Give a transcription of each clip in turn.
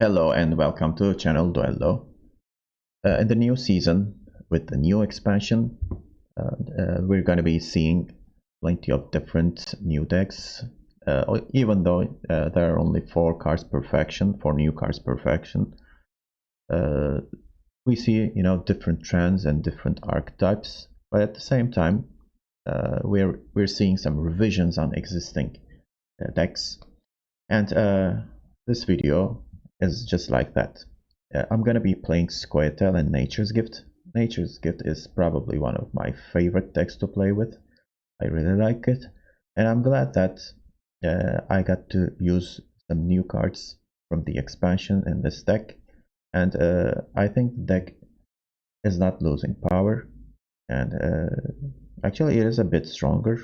Hello and welcome to channel Duello. In the new season, with the new expansion, we're going to be seeing plenty of different new decks. Even though there are only 4 new cards per faction, uh, we see different trends and different archetypes. But at the same time, we're seeing some revisions on existing decks, and this video is just like that. I'm gonna be playing Squirtle and Nature's Gift. Nature's Gift is probably one of my favorite decks to play with. I really like it, and I'm glad that I got to use some new cards from the expansion in this deck. And I think the deck is not losing power, and actually it is a bit stronger,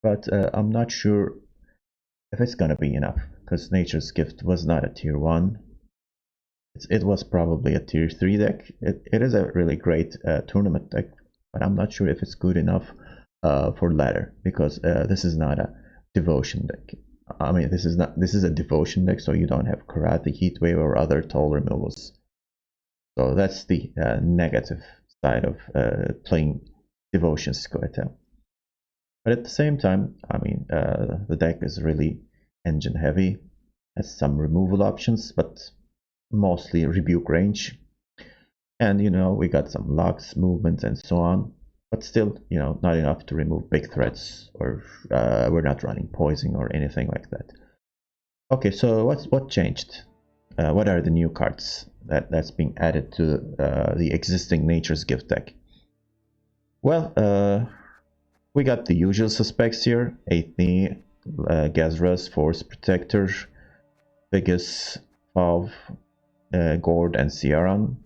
but I'm not sure if it's gonna be enough, because Nature's Gift was not a tier 1. It was probably a tier 3 deck. It is a really great tournament deck, but I'm not sure if it's good enough for ladder, because this is not a devotion deck. I mean, this is a devotion deck, so you don't have karate, heatwave, or other toll removals. So that's the negative side of playing devotion Squirtle. But at the same time, I mean, the deck is really engine heavy, has some removal options, but mostly rebuke range. And we got some locks, movements, and so on, but still, not enough to remove big threats, or we're not running poison or anything like that. Okay, so what changed? What are the new cards that's being added to the existing Nature's Gift deck? Well, we got the usual suspects here: Aethne, Gazras, Force Protector, Figus, Fav, Gord, and Ciaran.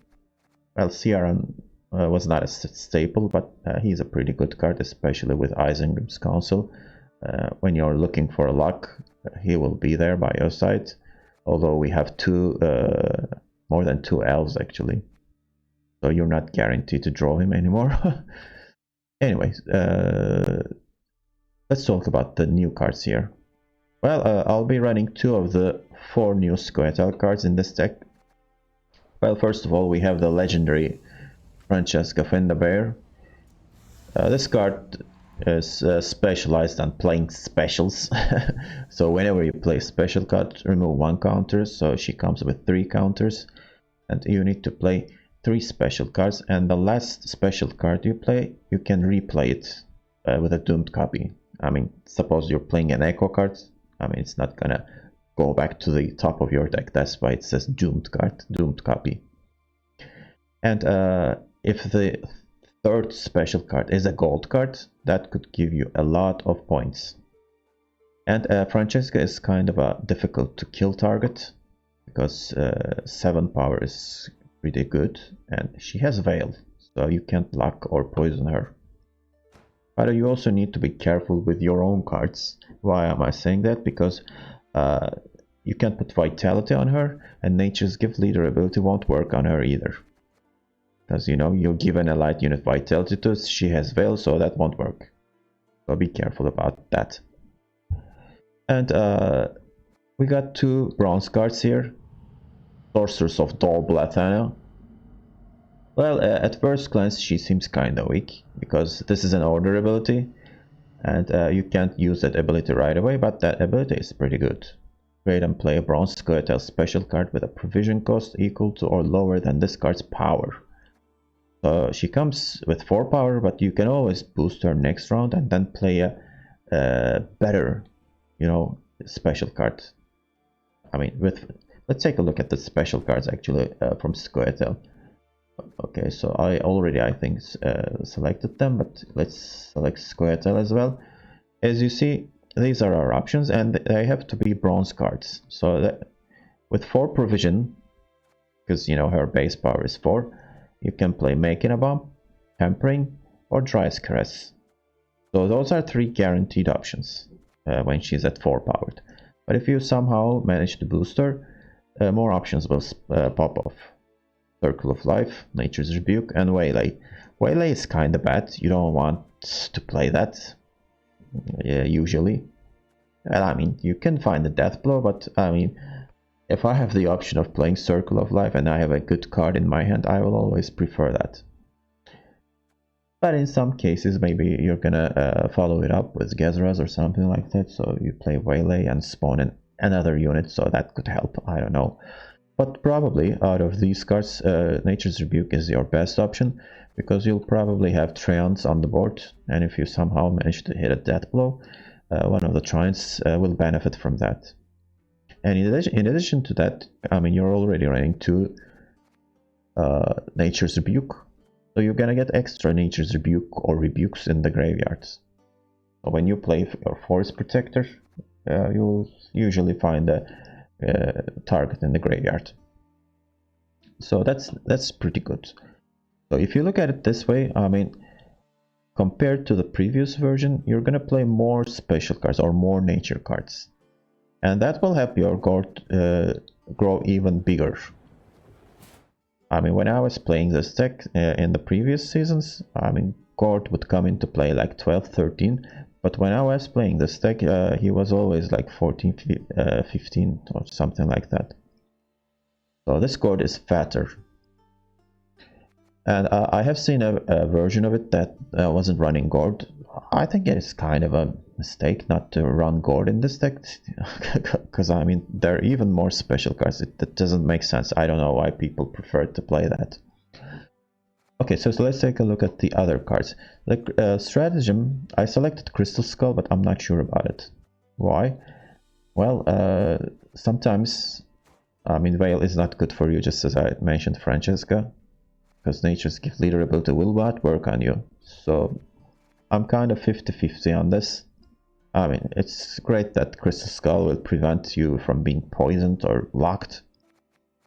Well, Ciaran was not a staple, but he's a pretty good card, especially with Isengrim's Council. When you're looking for a luck, he will be there by your side. Although we have more than 2 elves actually, so you're not guaranteed to draw him anymore. Anyways, let's talk about the new cards here. Well, I'll be running 2 of the 4 new Squirtle cards in this deck. Well, first of all, we have the legendary Francesca Bear. This card is specialized on playing specials. So whenever you play special card, remove 1 counter. So she comes with 3 counters, and you need to play 3 special cards. And the last special card you play, you can replay it with a doomed copy. I mean, suppose you're playing an echo card. I mean, it's not gonna go back to the top of your deck. That's why it says doomed card, doomed copy. And if the 3rd special card is a gold card, that could give you a lot of points. And Francesca is kind of a difficult to kill target, because 7 power is pretty good, and she has Veil, so you can't lock or poison her. But you also need to be careful with your own cards. Why am I saying that? Because you can't put Vitality on her, and Nature's Gift Leader ability won't work on her either. Because you're given a light unit Vitality to, she has Veil, so that won't work. So be careful about that. And we got 2 bronze cards here. Sorceress of Dol Blathana. Well, at first glance she seems kinda weak, because this is an order ability, and you can't use that ability right away, but that ability is pretty good. Create and play a bronze Squirtle special card with a provision cost equal to or lower than this card's power. So she comes with 4 power, but you can always boost her next round and then play a better, special card. I mean, let's take a look at the special cards actually from Squirtle. Okay, so I think selected them, but let's select Squirtle as well. As you see, these are our options, and they have to be bronze cards. So that with 4 provision, because her base power is 4, you can play Making a Bomb, Tempering, or Dry's Caress. So those are 3 guaranteed options when she's at 4 powered. But if you somehow manage to boost her, more options will pop off. Circle of Life, Nature's Rebuke, and Waylay. Waylay is kinda bad, you don't want to play that usually. And I mean, you can find a death blow, but I mean, if I have the option of playing Circle of Life and I have a good card in my hand, I will always prefer that. But in some cases, maybe you're gonna follow it up with Gezras or something like that, so you play Waylay and spawn in another unit, so that could help, I don't know. But probably out of these cards, Nature's Rebuke is your best option, because you'll probably have Treants on the board, and if you somehow manage to hit a death blow, one of the Treants will benefit from that. And in addition to that, I mean, you're already running 2 Nature's Rebuke, so you're gonna get extra Nature's Rebuke or Rebukes in the graveyards. So when you play your Forest Protector, you'll usually find a target in the graveyard. So that's pretty good. So if you look at it this way, I mean, compared to the previous version, you're gonna play more special cards or more nature cards. And that will help your Gord grow even bigger. I mean, when I was playing this deck in the previous seasons, I mean, Gord would come into play like 12, 13, but when I was playing this deck, he was always like 14, 15 or something like that. So this Gord is fatter. And I have seen a version of it that wasn't running Gord. I think it's kind of a mistake not to run Gord in this deck, because I mean, there are even more special cards. That doesn't make sense. I don't know why people prefer to play that. Okay, so let's take a look at the other cards. The stratagem, I selected Crystal Skull, but I'm not sure about it. Why? Well, sometimes, I mean, Veil is not good for you, just as I mentioned Francesca, because Nature's Gift Leader ability will not work on you. So I'm kind of 50-50 on this. I mean, it's great that Crystal Skull will prevent you from being poisoned or locked,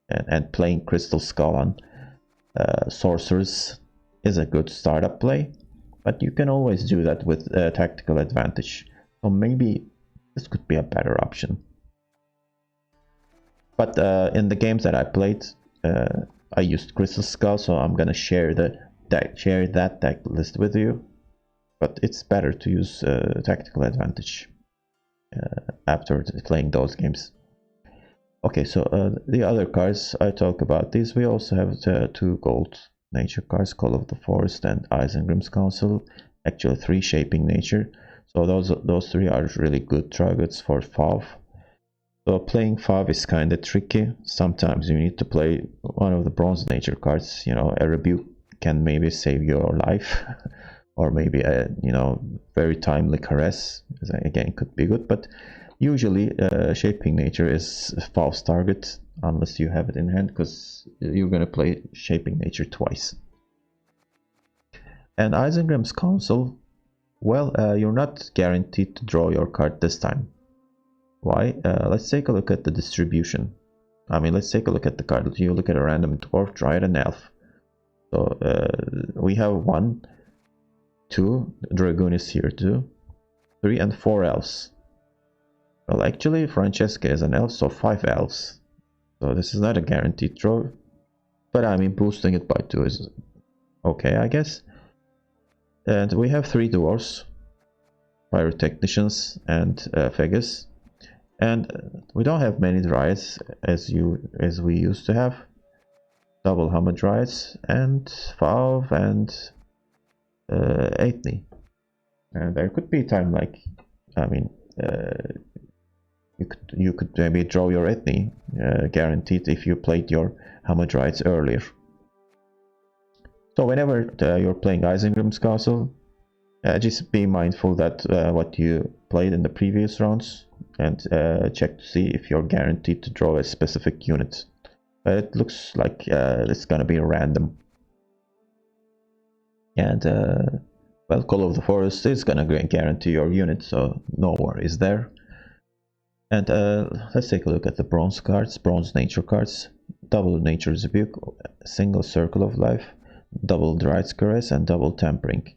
and playing Crystal Skull on sorcerers is a good startup play, but you can always do that with tactical advantage. So maybe this could be a better option. But in the games that I played, I used Crystal Skull, so I'm gonna share that deck list with you. But it's better to use tactical advantage after playing those games. Okay, so the other cards I talk about these. We also have the 2 gold nature cards, Call of the Forest and Isengrim's Council. Actually 3 Shaping Nature. So those 3 are really good targets for FAV. So playing FAV is kind of tricky. Sometimes you need to play one of the bronze nature cards. You know, a Rebuke can maybe save your life. Or maybe a, you know, very timely Caress, again, could be good, but usually Shaping Nature is a false target unless you have it in hand, because you're going to play Shaping Nature twice. And Isengrim's Council, well, you're not guaranteed to draw your card this time. Why? Let's take a look at the distribution. I mean, let's take a look at the card. You look at a random Dwarf, Dryad, and Elf. So we have 1, 2, Dragoon is here too, 3 and 4 elves. Well, actually Francesca is an elf, so 5 elves. So this is not a guaranteed draw, but I mean, boosting it by 2 is okay, I guess. And we have 3 dwarves, Pyrotechnicians, and Fegus. And we don't have many Dryads as we used to have. Double Hamadryads and Fav and Aethni. And there could be a time like, I mean, you could maybe draw your Aethni guaranteed if you played your Hamadryads earlier. So whenever you're playing Isengrim's Castle, just be mindful that what you played in the previous rounds, and check to see if you're guaranteed to draw a specific unit. It looks like it's gonna be random. And well, Call of the Forest is gonna guarantee your unit, so no worries there. And let's take a look at the bronze cards, bronze nature cards. Double Nature's Rebuke, single Circle of Life, double Dryad's Caress, and double Tampering.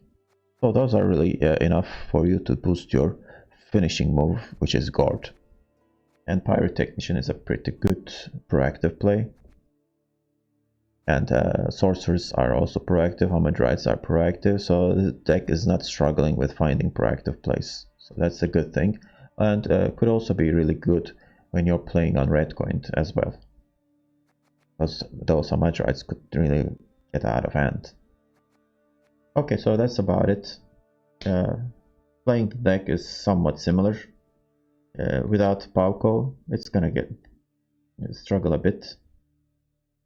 So those are really enough for you to boost your finishing move, which is Gord. And Pyrotechnician is a pretty good proactive play. And sorcerers are also proactive, Hamadryads are proactive, so the deck is not struggling with finding proactive plays. So that's a good thing. And could also be really good when you're playing on red coin as well. Because those Amadrites could really get out of hand. Okay, so that's about it. Playing the deck is somewhat similar. Without Pauco, it's gonna struggle a bit.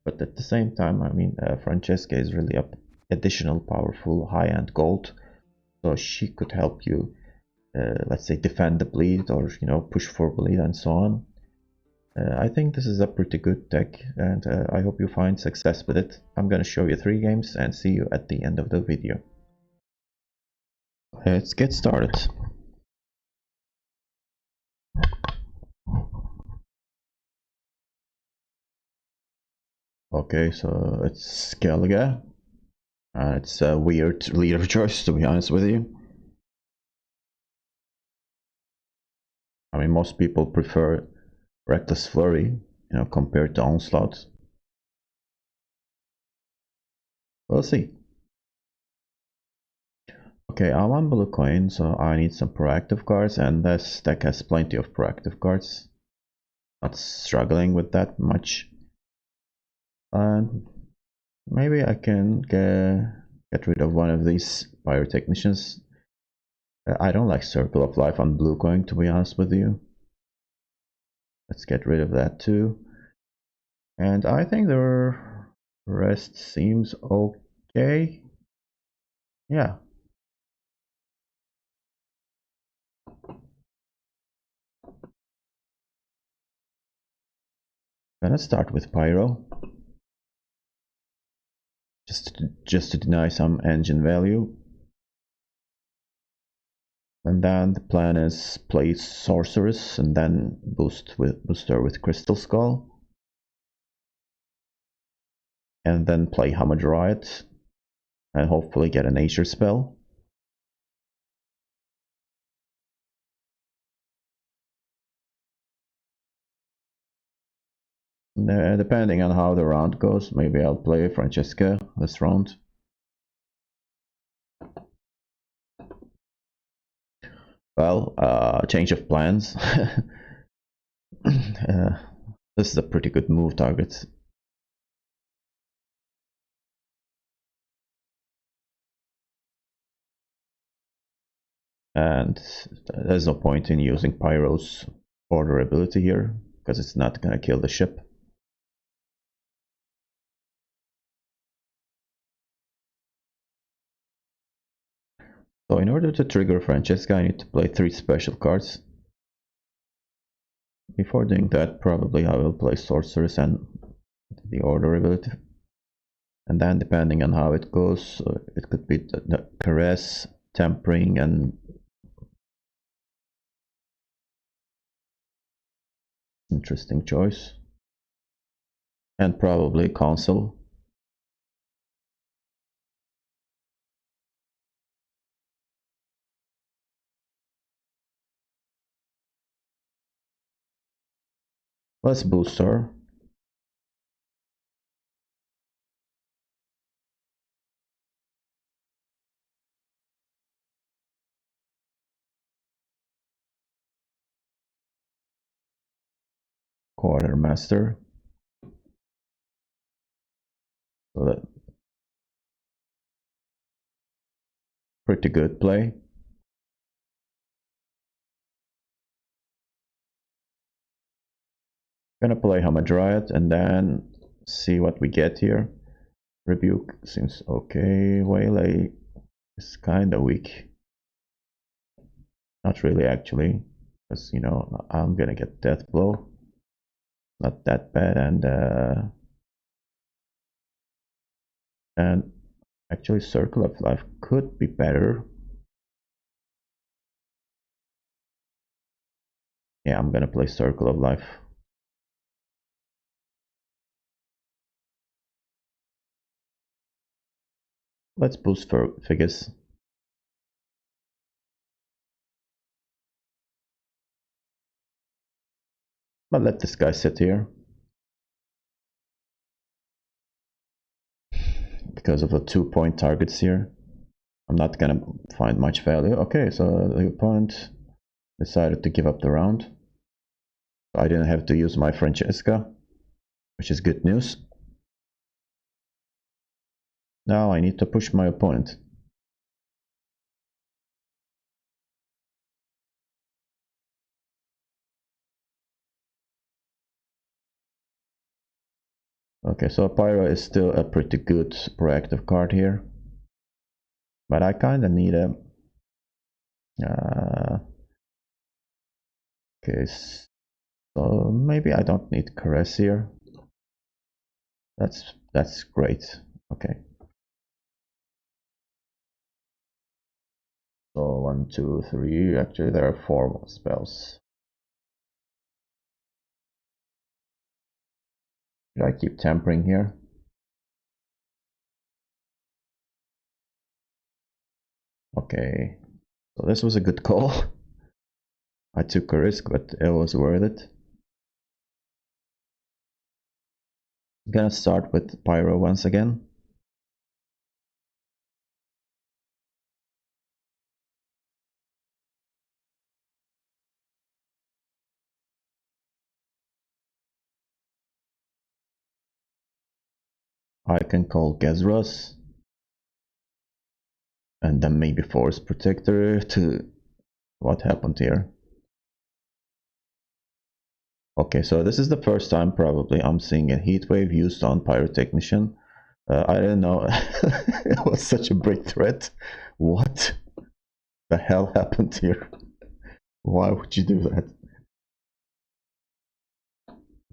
But at the same time, I mean, Francesca is really additional powerful high-end gold. So she could help you, let's say, defend the bleed or, you know, push for bleed and so on. I think this is a pretty good deck, and I hope you find success with it. I'm gonna show you 3 games and see you at the end of the video. Let's get started. Okay, so it's Skellige. It's a weird leader choice, to be honest with you. I mean, most people prefer Reckless Flurry, you know, compared to Onslaught. We'll see. Okay, I'm on blue coin, so I need some proactive cards, and this deck has plenty of proactive cards. Not struggling with that much. And maybe I can get rid of one of these Pyrotechnicians. I don't like Circle of Life on blue coin, to be honest with you. Let's get rid of that too. And I think the rest seems okay. Yeah. Gonna start with Pyro. Just to deny some engine value. And then the plan is play Sorceress and then booster with Crystal Skull. And then play Hamadryad and hopefully get a nature spell. Depending on how the round goes, maybe I'll play Francesca this round. Well, change of plans. This is a pretty good move target. And there's no point in using Pyro's order ability here, because it's not gonna kill the ship. So in order to trigger Francesca, I need to play 3 special cards. Before doing that, probably I will play Sorceress and the order ability. And then depending on how it goes, it could be the Caress, Tempering, and interesting choice. And probably Console. Let's boost her. Quartermaster. So that pretty good play. Gonna play Hamadryad and then see what we get here. Rebuke seems okay. Waylay is kinda weak. Not really actually, because you know I'm gonna get Death Blow. Not that bad, and actually Circle of Life could be better. Yeah, I'm gonna play Circle of Life. Let's boost for Figgis. But let this guy sit here. Because of the 2-point targets here, I'm not gonna find much value. Okay, so the opponent decided to give up the round. I didn't have to use my Francesca, which is good news. Now I need to push my opponent. Okay, so Pyro is still a pretty good proactive card here. But I kinda need a... okay, so maybe I don't need Caress here. That's great. Okay. So 1, 2, 3. Actually, there are 4 spells. Should I keep tampering here? Okay. So this was a good call. I took a risk, but it was worth it. I'm gonna start with Pyro once again. I can call Gezros. And then maybe Force Protector to... what happened here? Okay, so this is the first time probably I'm seeing a Heatwave used on Pyrotechnician. I didn't know it was such a big threat. What the hell happened here? Why would you do that?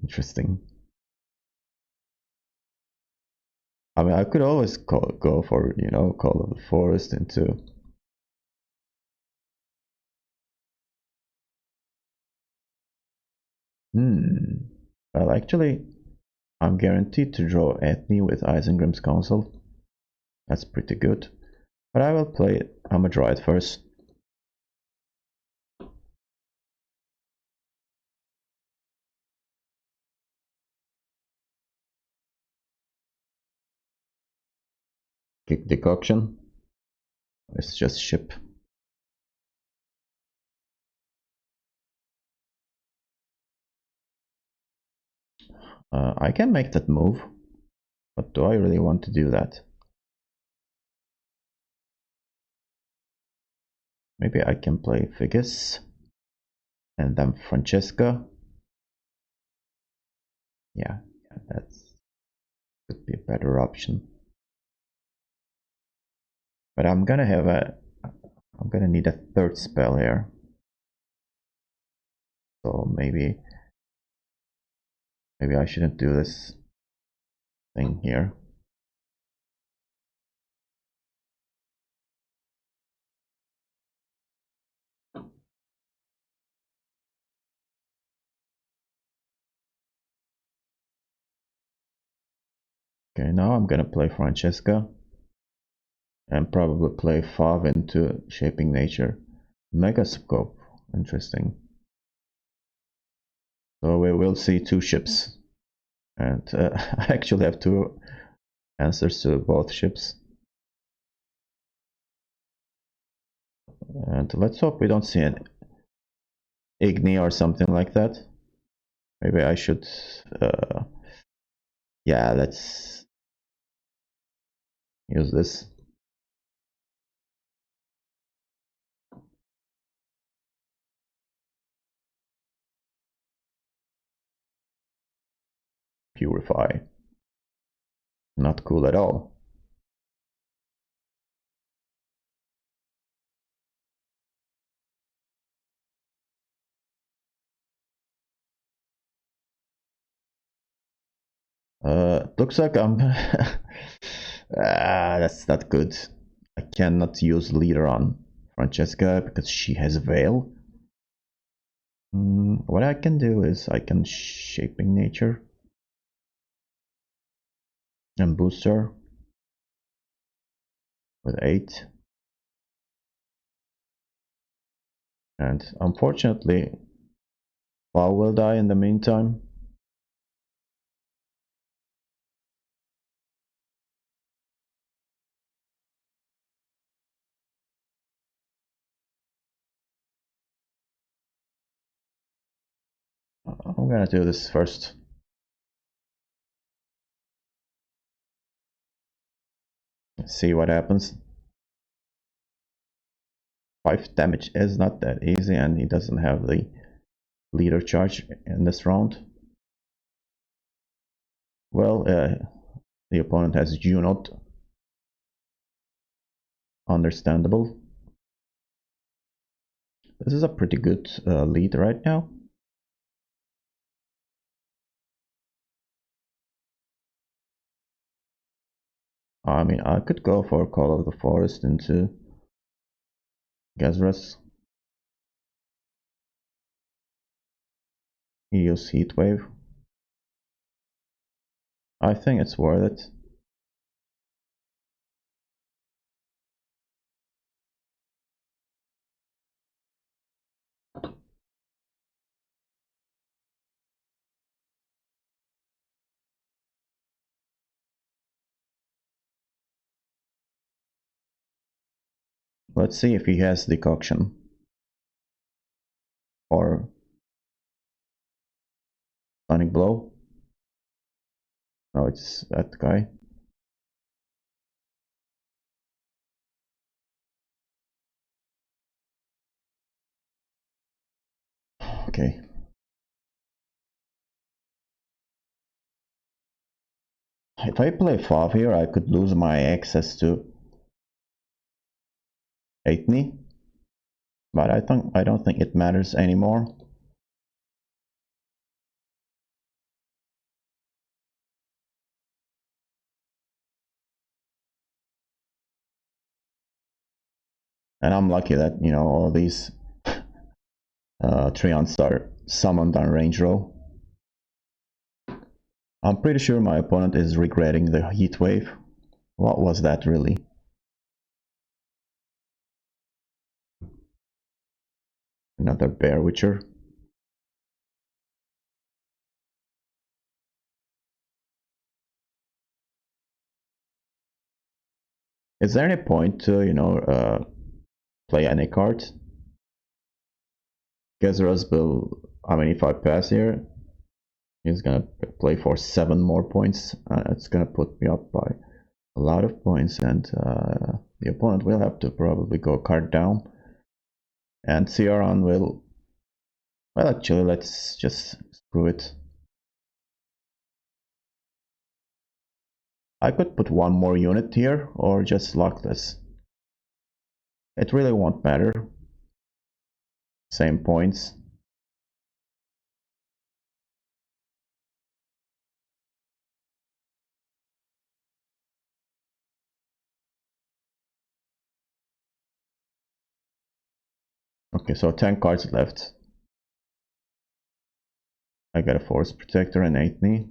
Interesting. I mean, I could always go for, you know, Call of the Forest into... Well, actually, I'm guaranteed to draw Ethne with Isengrim's Council. That's pretty good. But I will play Amadroid first. Kick Decoction. It's just ship. I can make that move, but do I really want to do that? Maybe I can play Figgis and then Francesca. Yeah, that could be a better option. But I'm gonna need a third spell here. So maybe I shouldn't do this thing here. Okay, now I'm gonna play Francesca and probably play Fav into Shaping Nature. Megascope, interesting. So we will see 2 ships, and I actually have 2 answers to both ships. And let's hope we don't see an Igni or something like that. Maybe I should... yeah, let's use this. Purify. Not cool at all. Looks like I'm gonna... that's not good. I cannot use leader on Francesca because she has Veil. What I can do is I can Shaping Nature and boost her with 8. And unfortunately, Paul will die in the meantime. I'm gonna do this first. Let's see what happens. 5 damage is not that easy, and he doesn't have the leader charge in this round. Well, the opponent has Junot. Understandable. This is a pretty good lead right now. I mean, I could go for Call of the Forest into Gazras. Use Heatwave. I think it's worth it. Let's see if he has Decoction. Or Sonic Blow. No, it's that guy. Okay. If I play Fav here, I could lose my access to 8 but I don't think it matters anymore. And I'm lucky that, you know, all these Treants are summoned on range row. I'm pretty sure my opponent is regretting the heat wave. What was that really? Another Bear Witcher. Is there any point to, you know, play any card? Gezeras will, I mean, if I pass here, he's gonna play for 7 more points. It's gonna put me up by a lot of points, and the opponent will have to probably go card down. And Ciaran will, well, actually, let's just screw it. I could put 1 more unit here, or just lock this. It really won't matter. Same points. Okay, so 10 cards left. I got a Force Protector and 8 knee.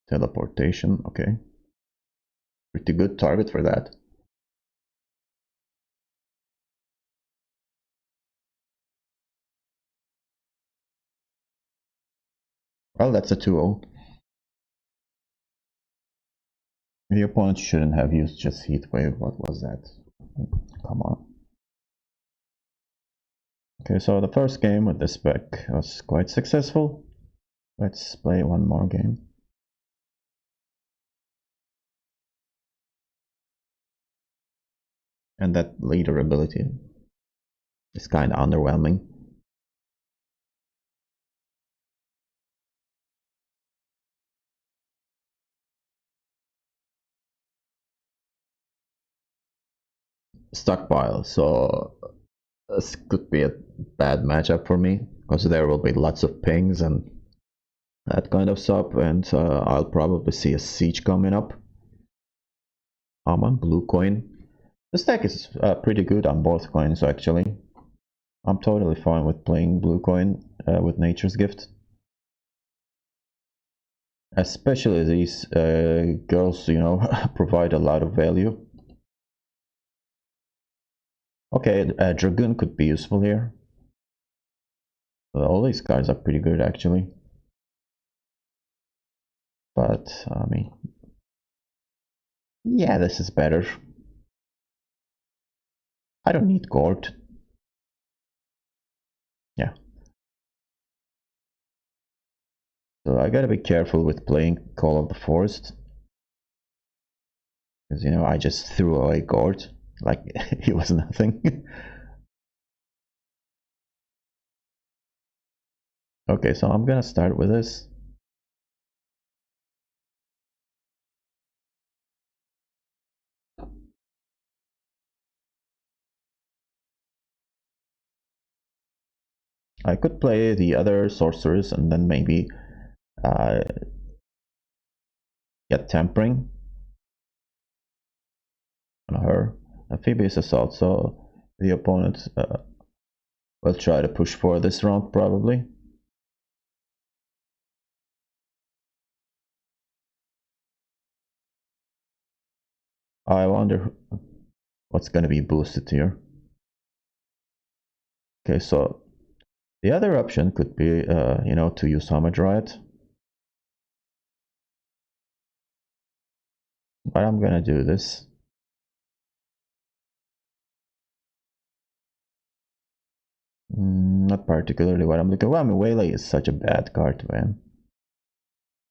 Teleportation, okay. Pretty good target for that. Well, that's a 2-0. The opponent shouldn't have used just Heat Wave. What was that? Come on. Okay, so the first game with this spec was quite successful. Let's play 1 more game. And that leader ability is kind of underwhelming. Stockpile, so this could be a bad matchup for me, because there will be lots of pings and that kind of stuff, and I'll probably see a siege coming up. I'm on blue coin. This deck is pretty good on both coins, actually. I'm totally fine with playing blue coin with Nature's Gift. Especially these girls, you know, provide a lot of value. Okay, Dragoon could be useful here. All these cards are pretty good, actually. But, I mean, yeah, this is better. I don't need court. Yeah. So I gotta be careful with playing Call of the Forest. Because, you know, I just threw away Gort like he was nothing. Okay, so I'm gonna start with this. I could play the other sorcerers and then maybe uh, get Tempering on her. Amphibious Assault, so the opponent will try to push for this round probably. I wonder what's gonna be boosted here. Okay, so the other option could be, you know, to use Hamadryad. But I'm gonna do this. Not particularly what I'm looking for. Well, I mean, Waylay is such a bad card to win.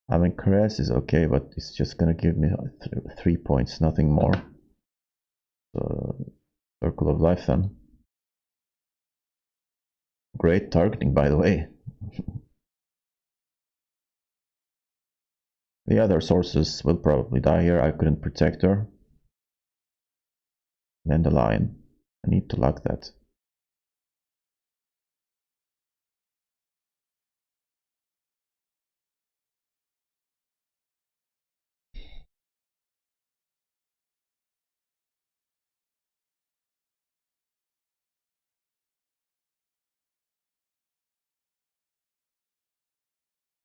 I mean, Caress is okay, but it's just gonna give me 3 points, nothing more. So, Circle of Life then. Great targeting, by the way. The other sources will probably die here. I couldn't protect her. Then the lion. I need to lock that.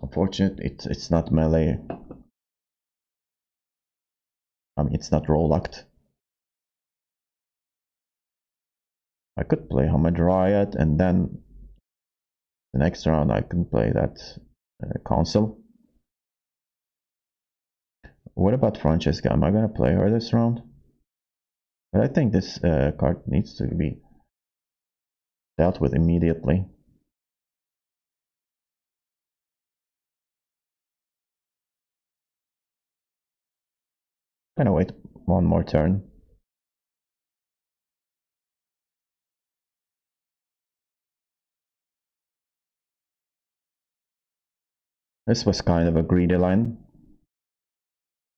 Unfortunately, it's not melee. I mean, it's not roll locked. I could play Hamadryad and then the next round I can play that Council. What about Francesca? Am I gonna play her this round? But I think this card needs to be dealt with immediately. I'm gonna wait one more turn. This was kind of a greedy line.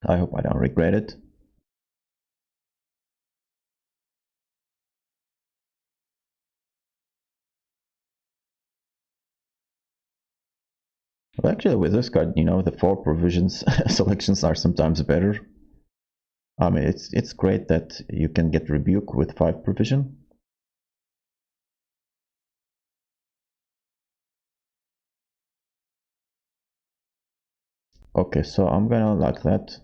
I hope I don't regret it. Well, actually, with this card, you know, the 4 provisions selections are sometimes better. I mean, it's great that you can get Rebuke with 5 provision. Okay, so I'm gonna lock that.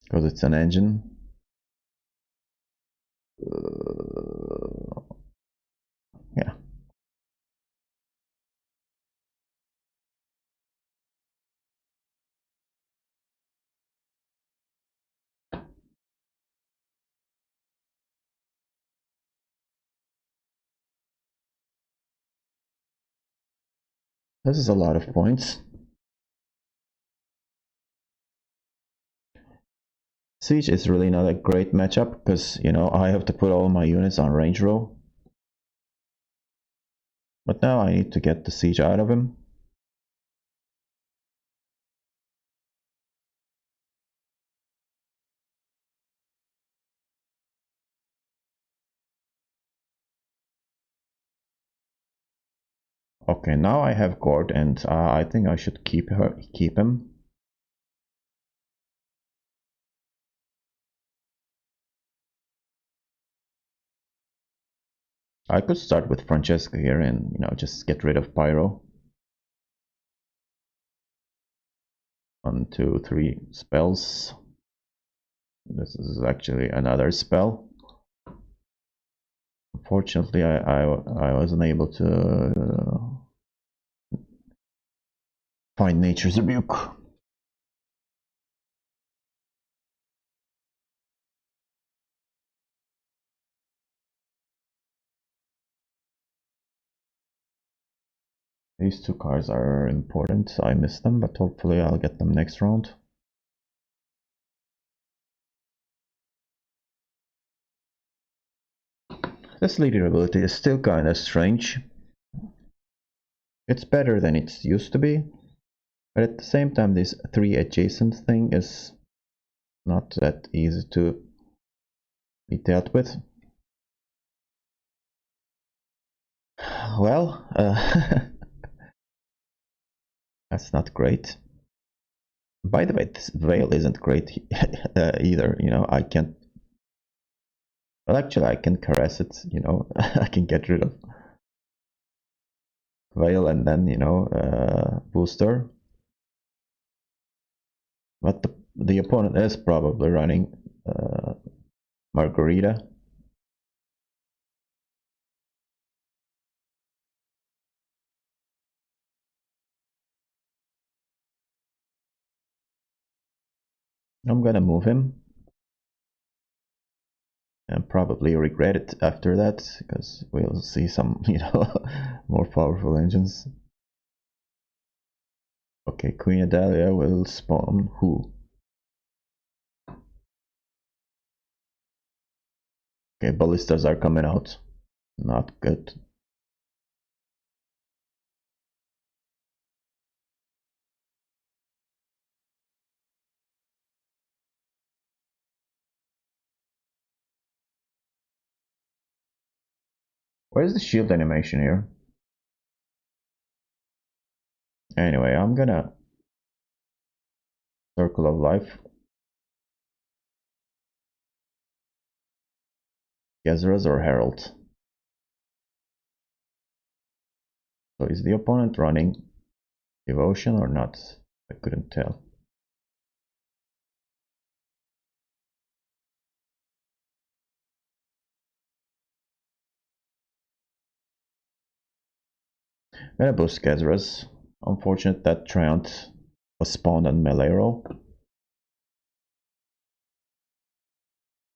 Because it's an engine. Yeah. This is a lot of points. Siege is really not a great matchup because, you know, I have to put all my units on range row. But now I need to get the siege out of him. Okay, now I have Gord and I think I should keep him. I could start with Francesca here and, you know, just get rid of Pyro. 1, 2, 3 spells. This is actually another spell. Unfortunately, I wasn't able to find Nature's Rebuke. These two cards are important. I missed them, but hopefully I'll get them next round. This leader ability is still kinda strange. It's better than it used to be, but at the same time this 3 adjacent thing is not that easy to be dealt with. Well, that's not great. By the way, this veil isn't great either, you know, I can't... Well, actually I can caress it, you know, I can get rid of veil and then, you know, booster. But the opponent is probably running Margarita. I'm gonna move him and probably regret it after that, because we'll see some, you know, more powerful engines. Okay, Queen Adalia will spawn who? Okay, ballistas are coming out. Not good. Where's the shield animation here? Anyway, I'm gonna Circle of Life. Gezras or Herald? So is the opponent running Devotion or not? I couldn't tell. I'm gonna boost Gezras. Unfortunate that Treant was spawned on melee roll.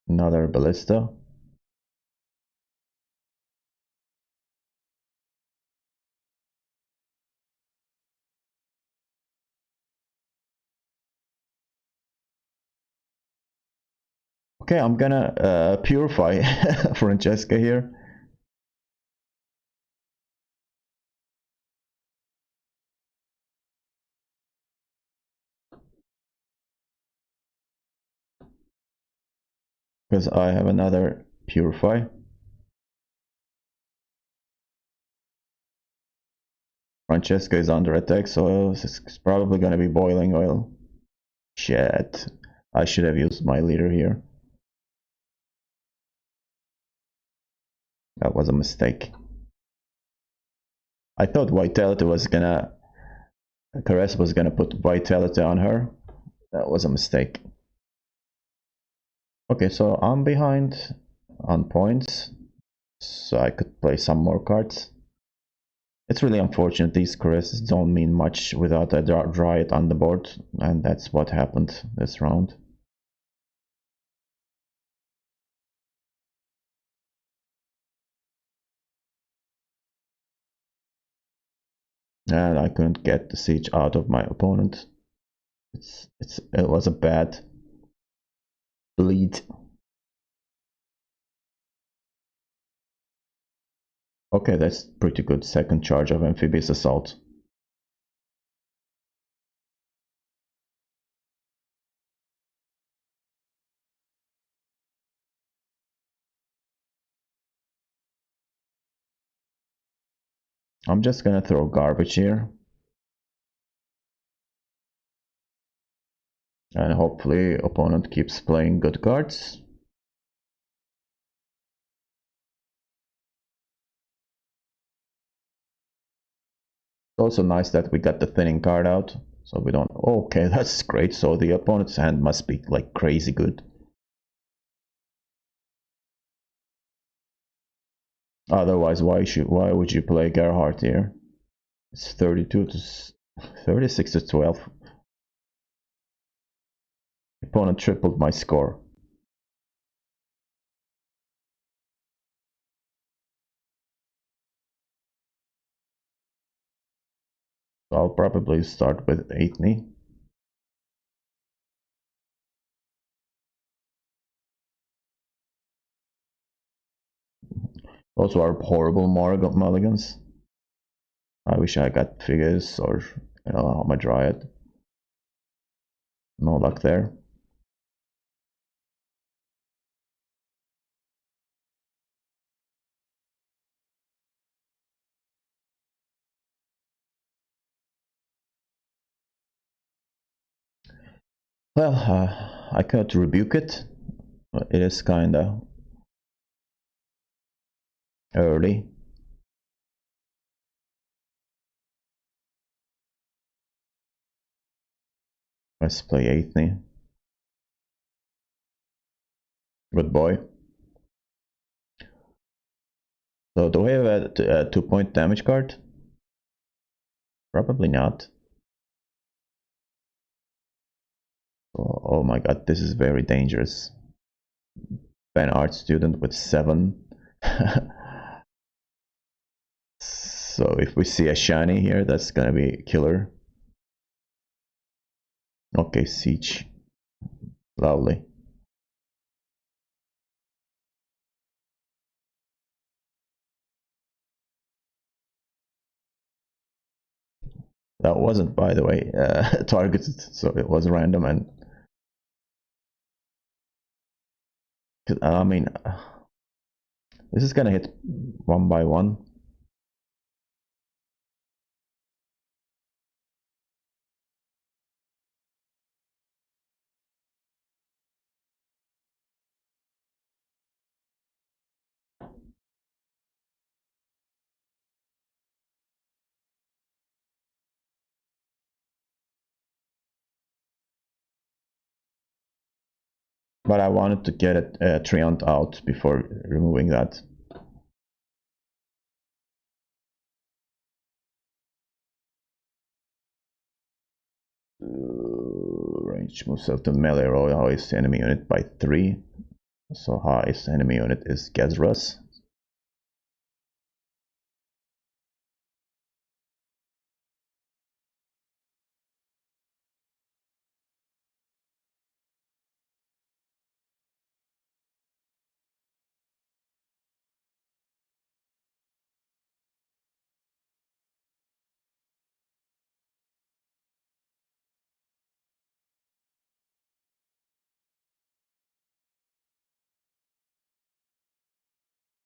Another Ballista. Okay, I'm gonna purify Francesca here. Because I have another purify. Francesca is under attack, so it's probably gonna be boiling oil. Shit. I should have used my leader here. That was a mistake. I thought Vitality was gonna... Caress was gonna put Vitality on her. That was a mistake. Okay, so I'm behind on points, so I could play some more cards. It's really unfortunate these caresses don't mean much without a Dryad on the board, and that's what happened this round. And I couldn't get the siege out of my opponent. It was a bad lead. Okay, that's pretty good. Second charge of Amphibious Assault. I'm just gonna throw garbage here. And hopefully opponent keeps playing good cards. It's also nice that we got the thinning card out, so we don't... Okay, that's great. So the opponent's hand must be like crazy good. Otherwise, why would you play Gerhardt here? It's 32 to 36 to 12. Opponent tripled my score. So I'll probably start with 8 Those are horrible mulligans. I wish I got figures or my dryad. No luck there. Well, I could rebuke it. It is kinda early. Let's play 8. Good boy. So do we have a 2-point damage card? Probably not. Oh my god, this is very dangerous. An art student with 7. So if we see a shiny here, that's gonna be killer. Okay, siege. Lovely. That wasn't, by the way, targeted, so it was random. And I mean, this is gonna hit 1 by 1. But I wanted to get a Treant out before removing that. Range moves out to melee roll highest enemy unit by 3. So highest enemy unit is Gezras.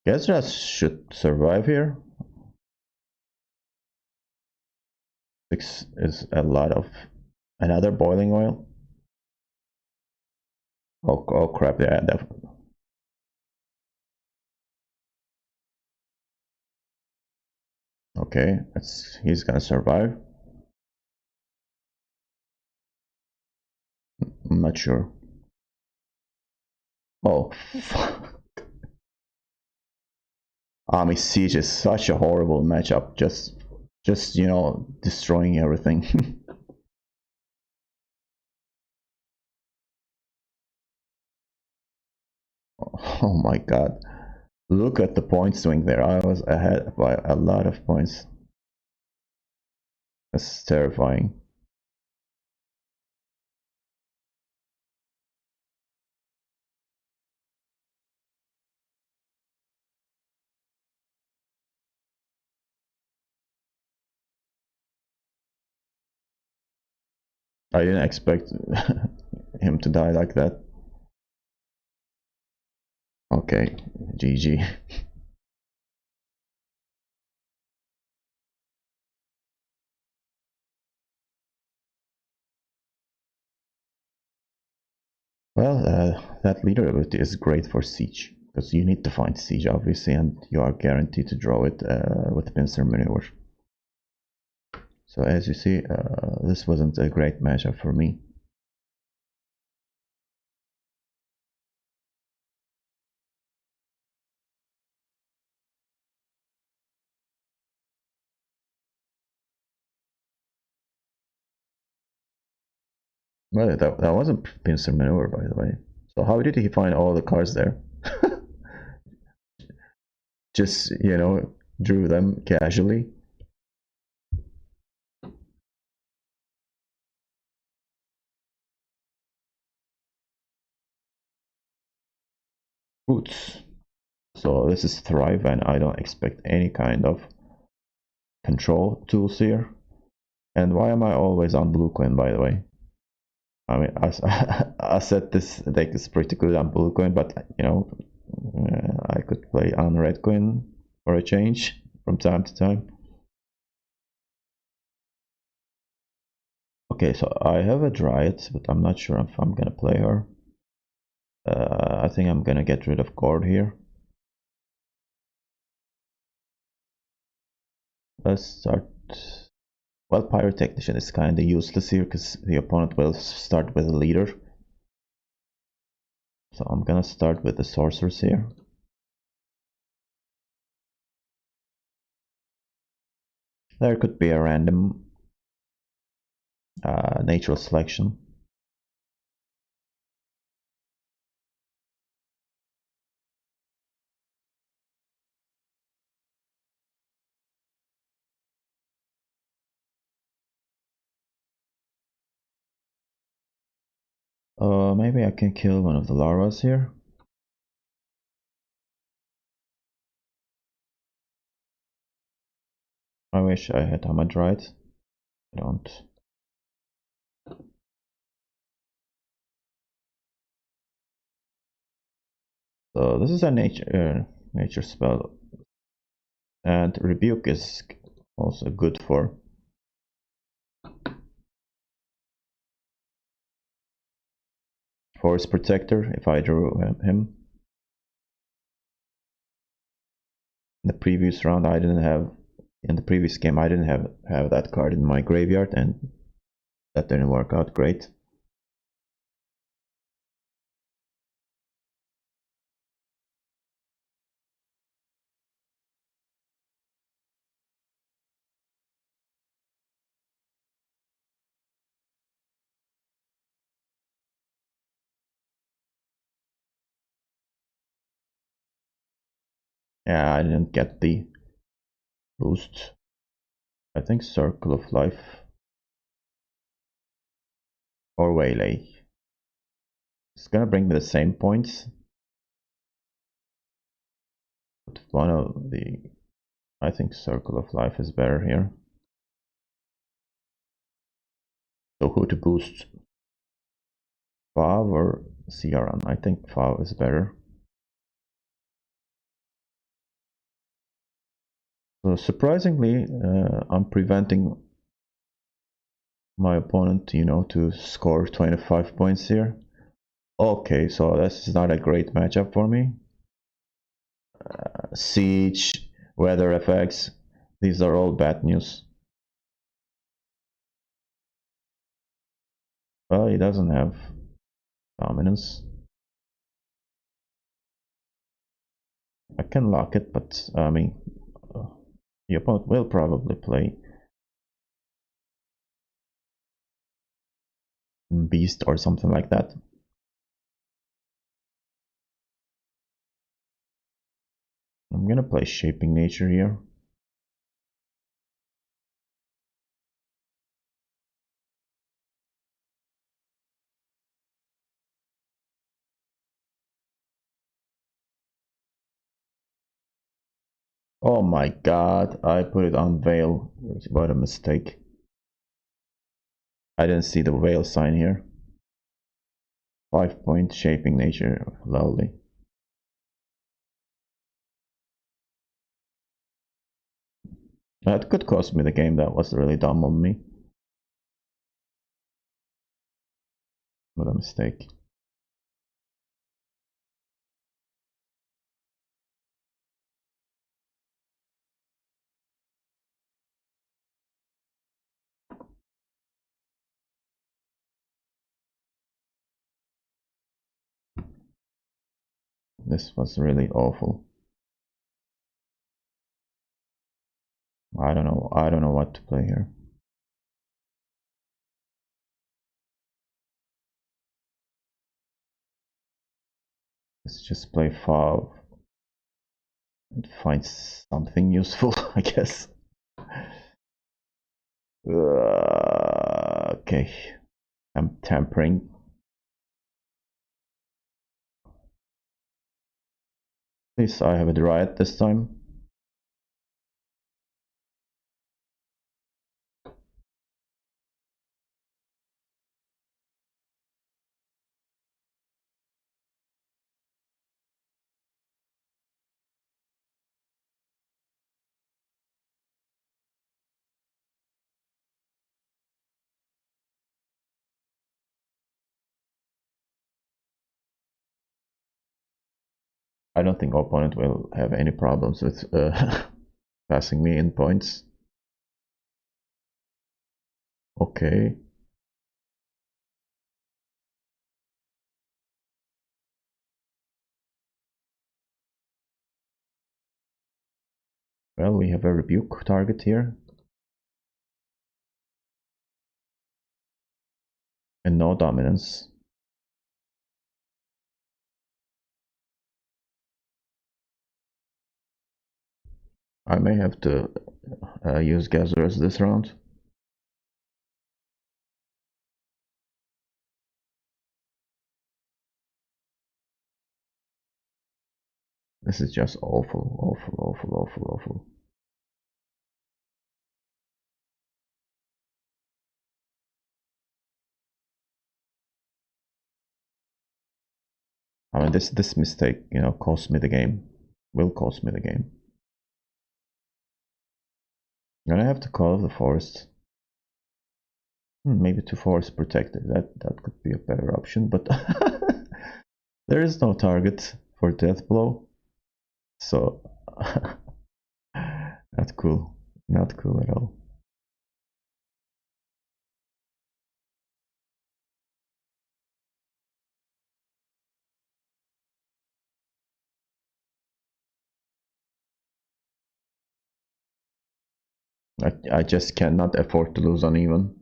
Gezras should survive here. 6 is a lot of another boiling oil. Oh crap, yeah, definitely. Okay, he's gonna survive. I'm not sure. Oh, fuck. Army Siege is such a horrible matchup. Just destroying everything. Oh my god. Look at the point swing there. I was ahead by a lot of points. That's terrifying. I didn't expect him to die like that. Okay, GG. Well, that leader ability is great for siege, because you need to find siege, obviously, and you are guaranteed to draw it with pincer maneuver. So as you see, this wasn't a great matchup for me. Well, that was a pincer maneuver, by the way. So how did he find all the cards there? Just, drew them casually. roots. So this is Thrive, and I don't expect any kind of control tools here. And why am I always on blue coin, by the way? I mean, I said this deck is pretty good on blue coin, but you know, I could play on red coin for a change from time to time. Okay, so I have a Dryad, but I'm not sure if I'm gonna play her. I think I'm gonna get rid of Gord here. Let's start. Well, Pyrotechnician is kinda useless here because the opponent will start with a leader. So I'm gonna start with the Sorceress here. There could be a random natural selection. Maybe I can kill one of the larvas here. I wish I had Hamadryad. I don't. So this is a nature spell, and Rebuke is also good for Forest Protector if I drew him. In the previous round, I didn't have. In the previous game, I didn't have that card in my graveyard, and that didn't work out great. Yeah, I didn't get the boost. I think Circle of Life or Waylay. It's gonna bring me the same points. But one of the... I think Circle of Life is better here. So who to boost? Fav or Ciaran? I think Fav is better. So surprisingly, I'm preventing my opponent, you know, to score 25 points here. Okay, so this is not a great matchup for me. Siege, weather effects, these are all bad news. Well, he doesn't have dominance. I can lock it, but I mean, the opponent will probably play Beast or something like that. I'm gonna play Shaping Nature here. Oh my god, I put it on Veil. What a mistake. I didn't see the Veil sign here. 5-point Shaping Nature, lovely. That could cost me the game, that was really dumb on me. What a mistake. This was really awful. I don't know what to play here. Let's just play Fav and find something useful, I guess. Okay, I'm tampering. least I have a riot this time. I don't think opponent will have any problems with passing me in points. Okay. Well, we have a rebuke target here. And no dominance. I may have to use Gathers this round. This is just awful, awful, awful, awful, awful. I mean, this mistake, you know, cost me the game. Will cost me the game. And I have to call off the forest. Maybe 2 forest protected. That could be a better option, but there is no target for death blow. So not cool. Not cool at all. I just cannot afford to lose uneven.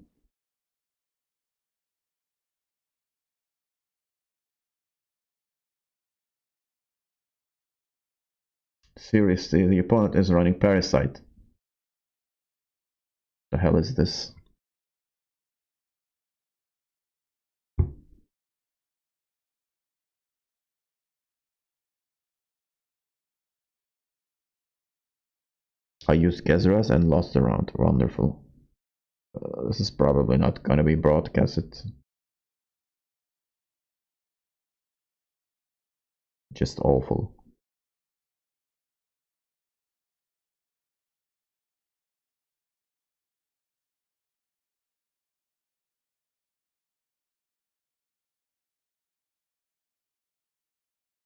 Seriously, the opponent is running Parasite. The hell is this? I used Gezeras and lost the round. Wonderful. This is probably not gonna be broadcasted. Just awful.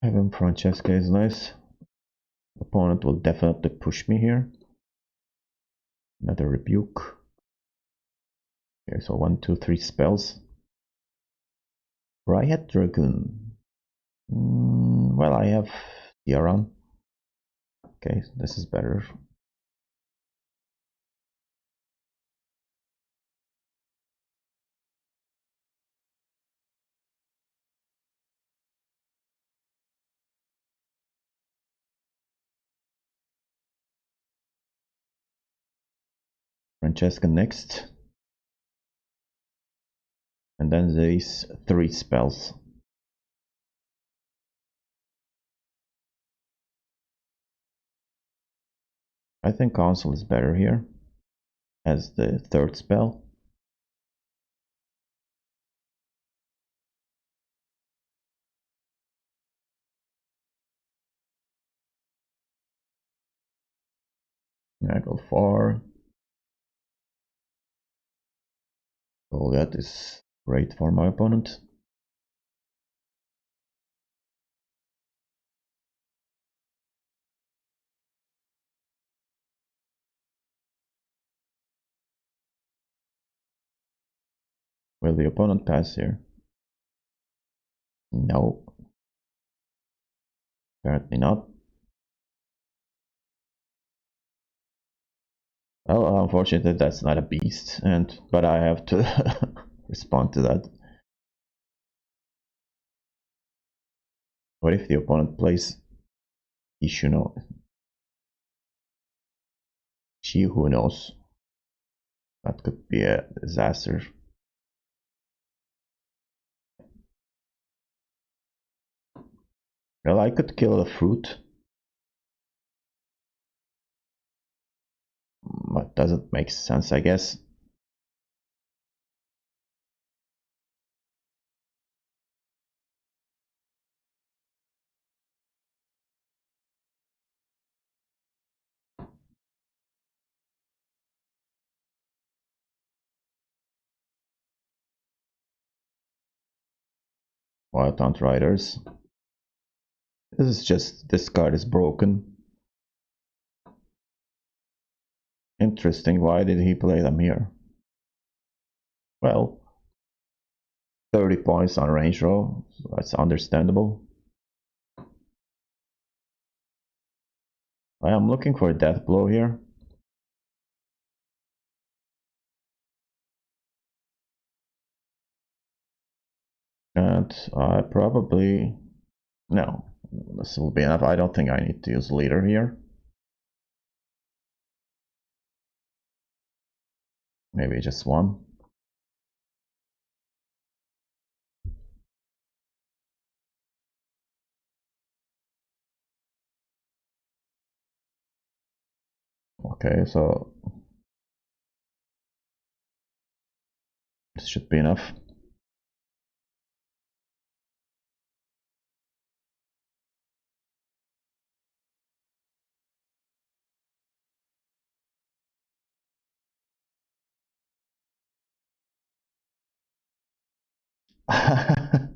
Having Francesca is nice. Opponent will definitely push me here. Another rebuke. Okay, so 1, 2, 3 spells. Riot Dragoon. Well, I have Diaram. Okay, this is better. Francesca next. And then these 3 spells. I think Onslaught is better here as the 3rd spell. I go far. All that is great for my opponent. Will the opponent pass here? No. Apparently not. Well, unfortunately, that's not a beast, but I have to respond to that. What if the opponent plays Ishuno? She who knows? That could be a disaster. Well, I could kill the fruit that doesn't make sense, I guess. Wild Hunt Riders. This is just, this card is broken. Interesting, why did he play them here? Well, 30 points on range row, so that's understandable. I am looking for a death blow here. And I probably... No, this will be enough. I don't think I need to use leader here. Maybe just one. Okay, so this should be enough.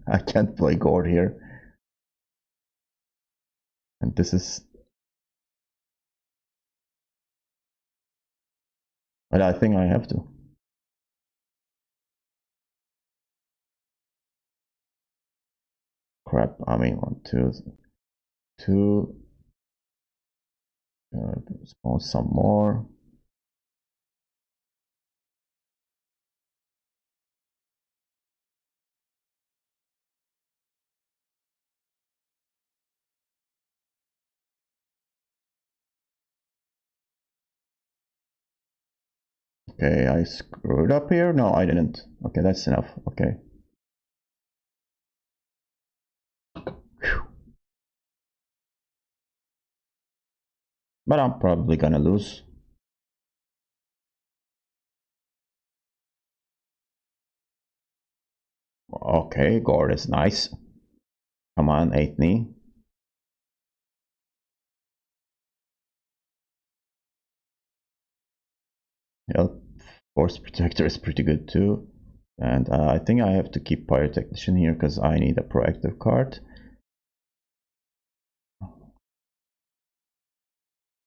I can't play Gord here. And this is... But I think I have to. Crap, I mean, 1, 2, 2. Spawn some more. Okay, I screwed up here. No, I didn't. Okay, that's enough. Okay. Whew. But I'm probably gonna lose. Okay, Gord is nice. Come on, 8 knee. Yeah, Force Protector is pretty good too. And I think I have to keep Pyrotechnician here because I need a proactive card.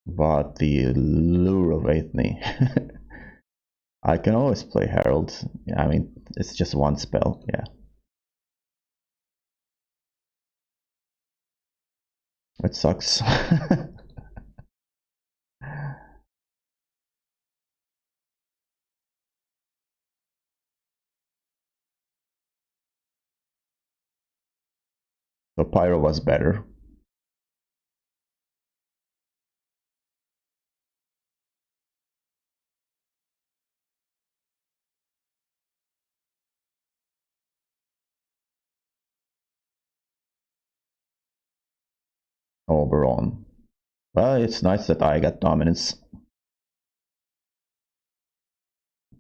But the lure of 8 knee. I can always play Herald. I mean, it's just one spell, yeah. It sucks. So Pyro was better. Oberon. Well, it's nice that I got dominance.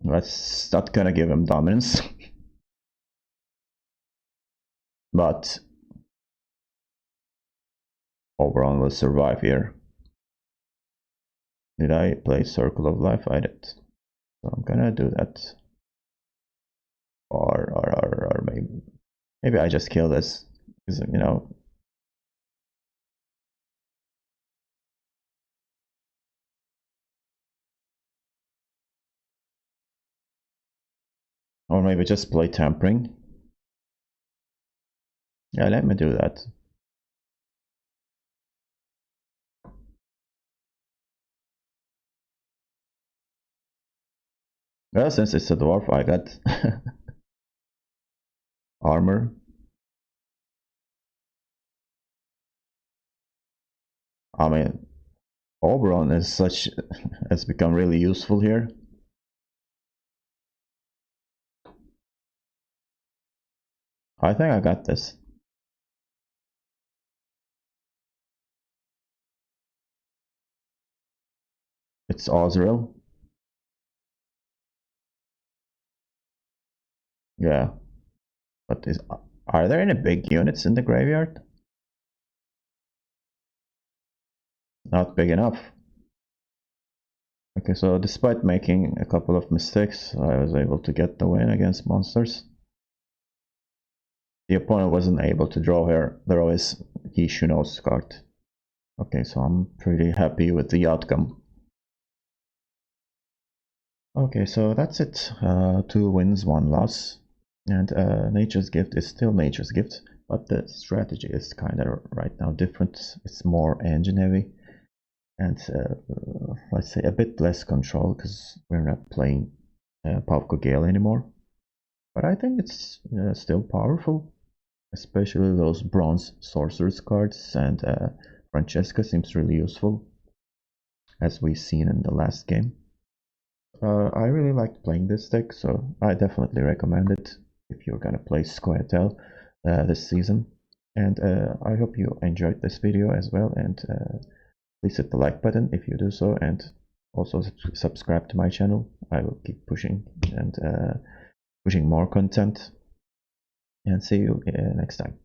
That's not gonna give him dominance. But Oberon will survive here. Did I play Circle of Life? I did. So I'm gonna do that. Or maybe I just kill this. Because, you know. Or maybe just play Tampering. Yeah, let me do that. Well, since it's a dwarf, I got armor. I mean, Oberon is such has become really useful here. I think I got this. It's Ozreal. Yeah, but are there any big units in the graveyard? Not big enough. Okay, so despite making a couple of mistakes, I was able to get the win against monsters. The opponent wasn't able to draw his Yishuno's card. Okay, so I'm pretty happy with the outcome. Okay, so that's it. 2 wins, 1 loss. And Nature's Gift is still Nature's Gift, but the strategy is kind of right now different. It's more engine heavy and let's say a bit less control because we're not playing Pavko Gale anymore. But I think it's still powerful, especially those bronze sorceress cards, and Francesca seems really useful, as we've seen in the last game. I really liked playing this deck, so I definitely recommend it if you're gonna play Squirtle this season. And I hope you enjoyed this video as well, and please hit the like button if you do so, and also subscribe to my channel. I will keep pushing and pushing more content, and see you next time.